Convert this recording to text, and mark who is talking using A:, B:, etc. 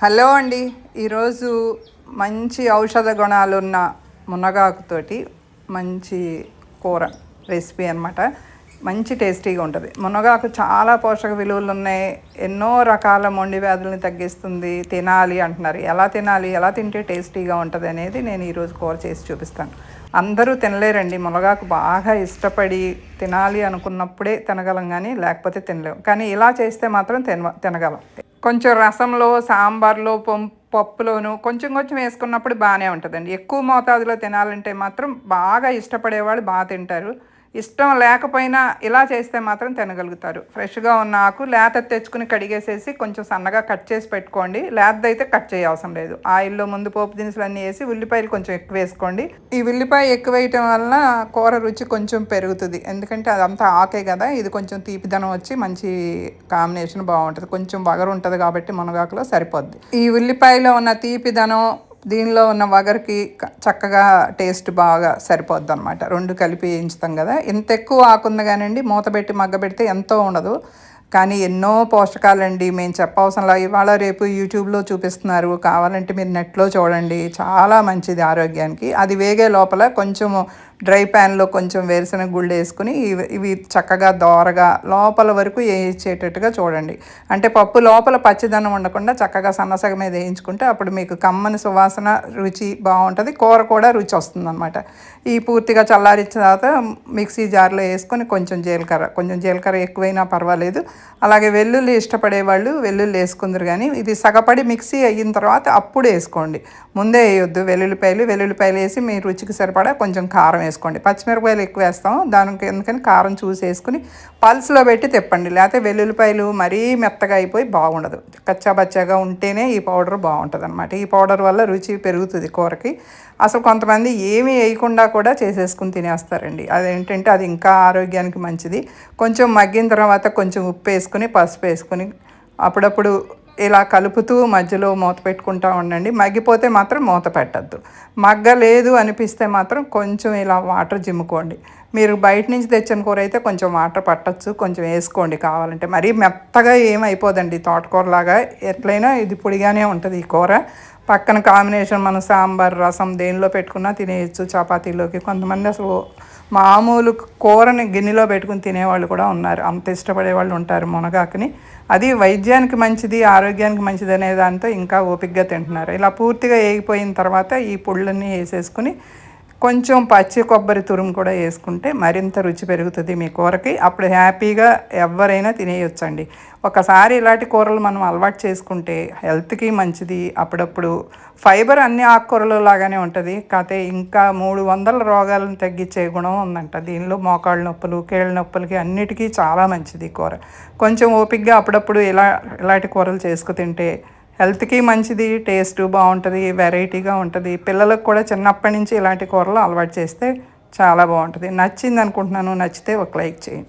A: Hello అండి. ఈరోజు మంచి ఔషధ గుణాలున్న మునగాకుతోటి మంచి కూర రెసిపీ అనమాట. మంచి టేస్టీగా ఉంటుంది. మునగాకు చాలా పోషక విలువలు ఉన్నాయి. ఎన్నో రకాల మొండి వ్యాధులను తగ్గిస్తుంది. తినాలి అంటున్నారు. ఎలా తినాలి, ఎలా తింటే టేస్టీగా ఉంటుంది అనేది నేను ఈరోజు కూర చేసి చూపిస్తాను. అందరూ తినలేరండి. మునగాకు బాగా ఇష్టపడి తినాలి అనుకున్నప్పుడే తినగలం, కానీ లేకపోతే తినలేం. కానీ ఇలా చేస్తే మాత్రం తినగలం. కొంచెం రసంలో, సాంబార్లో, పప్పులోను కొంచెం కొంచెం వేసుకున్నప్పుడు బాగానే ఉంటుందండి. ఎక్కువ మోతాదులో తినాలంటే మాత్రం బాగా ఇష్టపడేవాళ్ళు బాగా తింటారు. ఇష్టం లేకపోయినా ఇలా చేస్తే మాత్రం తినగలుగుతారు. ఫ్రెష్గా ఉన్న ఆకు లేత తెచ్చుకుని కడిగేసేసి కొంచెం సన్నగా కట్ చేసి పెట్టుకోండి. లేతదైతే కట్ చేయ అవసరం లేదు. ఆయిల్లో ముందు పోపు దినుసులు అన్నీ వేసి ఉల్లిపాయలు కొంచెం ఎక్కువ వేసుకోండి. ఈ ఉల్లిపాయ ఎక్కువ వేయటం వలన కూర రుచి కొంచెం పెరుగుతుంది. ఎందుకంటే అదంతా ఆకే కదా, ఇది కొంచెం తీపిదనం వచ్చి మంచి కాంబినేషన్ బాగుంటుంది. కొంచెం వగరు ఉంటుంది కాబట్టి మునగాకులో సరిపోద్ది. ఈ ఉల్లిపాయలో ఉన్న తీపిదనం దీనిలో ఉన్న వగరికి చక్కగా టేస్ట్ బాగా సరిపోద్ది అనమాట. రెండు కలిపి వేయించుతాం కదా. ఇంత ఎక్కువ ఆకుంది కానివ్వండి, మూత పెట్టి మగ్గబెడితే ఎంతో ఉండదు, కానీ ఎన్నో పోషకాలండి. మేము చెప్పవసరంలా ఇవాళ రేపు యూట్యూబ్లో చూపిస్తున్నారు. కావాలంటే మీరు నెట్లో చూడండి. చాలా మంచిది ఆరోగ్యానికి. అది వేగే లోపల కొంచెము డ్రై ప్యాన్లో కొంచెం వేరుశనగ గుళ్ళు వేసుకుని ఇవి చక్కగా దోరగా లోపల వరకు వేయించేటట్టుగా చూడండి. అంటే పప్పు లోపల పచ్చిదనం ఉండకుండా చక్కగా సన్నసగ మీద వేయించుకుంటే అప్పుడు మీకు కమ్మని సువాసన, రుచి బాగుంటుంది. కూర కూడా రుచి వస్తుంది అనమాట. ఈ పూర్తిగా చల్లారించిన తర్వాత మిక్సీ జార్లో వేసుకొని కొంచెం జీలకర్ర ఎక్కువైనా పర్వాలేదు. అలాగే వెల్లుల్లి ఇష్టపడేవాళ్ళు వెల్లుల్లి వేసుకుందరు, కానీ ఇది సగపడి మిక్సీ అయిన తర్వాత అప్పుడు వేసుకోండి. ముందే వేయొద్దు. వెల్లుల్లిపాయలు వేసి మీ రుచికి సరిపడా కొంచెం కారం వేసుకోండి. పచ్చిమిరపకాయలు ఎక్కువ వేస్తాం దానికి, ఎందుకని కారం చూసి వేసుకుని పల్స్లో పెట్టి తిప్పండి. లేకపోతే వెల్లుల్లిపాయలు మరీ మెత్తగా అయిపోయి బాగుండదు. కచ్చాబచ్చాగా ఉంటేనే ఈ పౌడర్ బాగుంటుంది అనమాట. ఈ పౌడర్ వల్ల రుచి పెరుగుతుంది కూరకి. అసలు కొంతమంది ఏమీ వేయకుండా కూడా చేసేసుకుని తినేస్తారండి. అదేంటంటే అది ఇంకా ఆరోగ్యానికి మంచిది. కొంచెం మగ్గిన తర్వాత కొంచెం ఉప్పు వేసుకుని, పసుపు వేసుకుని అప్పుడప్పుడు ఇలా కలుపుతూ మధ్యలో మూత పెట్టుకుంటూ ఉండండి. మగ్గిపోతే మాత్రం మూత పెట్టద్దు. మగ్గలేదు అనిపిస్తే మాత్రం కొంచెం ఇలా వాటర్ జిమ్ముకోండి. మీరు బయట నుంచి తెచ్చిన కూర అయితే కొంచెం వాటర్ పట్టచ్చు, కొంచెం వేసుకోండి కావాలంటే. మరీ మెత్తగా ఏమైపోదండి. తోటకూరలాగా ఎట్లయినా ఇది పొడిగానే ఉంటుంది ఈ కూర. పక్కన కాంబినేషన్ మనం సాంబార్, రసం దేనిలో పెట్టుకున్నా తినేయచ్చు. చపాతీలోకి కొంతమంది అసలు మామూలు కూరని గిన్నెలో పెట్టుకుని తినేవాళ్ళు కూడా ఉన్నారు. అంత ఇష్టపడే వాళ్ళు ఉంటారు మునగాకుని. అది వైద్యానికి మంచిది, ఆరోగ్యానికి మంచిది అనే దాంతో ఇంకా ఓపికగా తింటున్నారు. ఇలా పూర్తిగా వేగిపోయిన తర్వాత ఈ పొళ్ళన్నీ వేసేసుకుని కొంచెం పచ్చి కొబ్బరి తురుము కూడా వేసుకుంటే మరింత రుచి పెరుగుతుంది మీ కూరకి. అప్పుడు హ్యాపీగా ఎవరైనా తినేయొచ్చండి. ఒకసారి ఇలాంటి కూరలు మనం అలవాటు చేసుకుంటే హెల్త్కి మంచిది. అప్పుడప్పుడు ఫైబర్ అన్ని ఆకుకూరలు లాగానే ఉంటుంది, కాకపోతే ఇంకా 300 రోగాలను తగ్గించే గుణం ఉందంట దీనిలో. మోకాళ్ళ నొప్పులు, కీళ్ళ నొప్పులకి అన్నిటికీ చాలా మంచిది ఈ కూర. కొంచెం ఓపికగా అప్పుడప్పుడు ఇలాంటి కూరలు చేసుకు తింటే హెల్త్కి మంచిది, టేస్ట్ బాగుంటుంది, వెరైటీగా ఉంటుంది. పిల్లలకు కూడా చిన్నప్పటి నుంచి ఇలాంటి కూరలు అలవాటు చేస్తే చాలా బాగుంటుంది. నచ్చింది అనుకుంటున్నాను. నచ్చితే ఒక లైక్ చేయండి.